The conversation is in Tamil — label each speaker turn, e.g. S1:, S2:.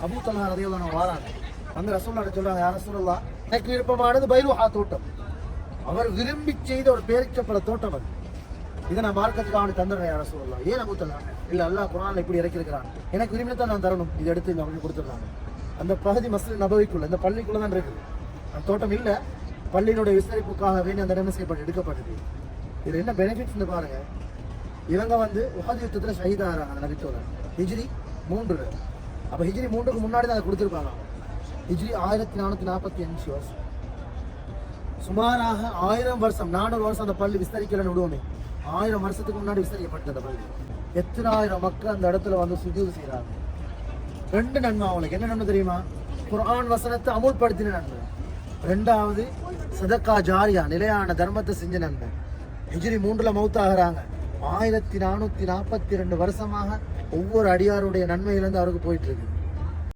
S1: அபூ தல்ஹா ரலியல்லாஹு அன்ஹு வாராங்க. வந்து ரசூலுல்லாஹ் சொல்றாங்க, யா ரசூலல்லாஹ், எனக்கு விருப்பமானது பைருஹா தோட்டம். அவர் விரும்பி செய்த ஒரு பேரிச்சப்பழ தோட்டம் அது. இதை நான் மார்க்கத்துக்கு அவனுக்கு தந்துடுறேன், யா ரசூலல்லாஹ். ஏன் அபூ தல்ஹா? இல்ல அல்லாஹ் குர்ஆன்ல இப்படி இறக்கியிருக்கிறான், எனக்கு விரும்பினதான் நான் தரணும், இதை எடுத்து அவனுக்கு கொடுத்துடுறாங்க. அந்த பகுதி மஸ்ஜித் நபவிக்குள்ள, இந்த பள்ளிக்குள்ள தான் இருக்குது. அந்த தோட்டம் இல்லை, பள்ளியினுடைய விசாரிப்புக்காக வேண்டி அந்த இடம் செய்யப்பட்டு எடுக்கப்பட்டது. இது என்ன பெனிஃபிட்ஸ்னு பாருங்க. இவங்க வந்து உஹது யுத்தத்தில் ஷஹீதாகிறாங்க அந்த நபித்தோட ஹிஜ்ரி 3. அப்போ ஹிஜ்ரி 3க்கு முன்னாடி தான் அதை கொடுத்துருப்பாங்க. ஹிஜ்ரி 1445 வருஷம், சுமாராக 1000 வருஷம், 400 வருஷம் அந்த பள்ளி விஸ்தரிக்கலன்னு விடுவோமே, 1000 வருஷத்துக்கு முன்னாடி விஸ்தரிக்கப்பட்டது அந்த பள்ளி. எத்தனை ஆயிரம் மக்கள் அந்த இடத்துல வந்து சுஜூது செய்கிறாங்க. 2 நன்மை அவங்களுக்கு. என்ன நன்மை தெரியுமா? குர்ஆன் வசனத்தை அமுல்படுத்தின நன்மை. 2வது சதக்கா ஜாரியா, நிலையான தர்மத்தை செஞ்ச நன்மை. ஹிஜ்ரி 3ல் மௌத்தாகிறாங்க. 1442 வருஷமாக ஒவ்வொரு அடியாருடைய நன்மையிலேருந்து அவருக்கு போயிட்டு இருக்கு.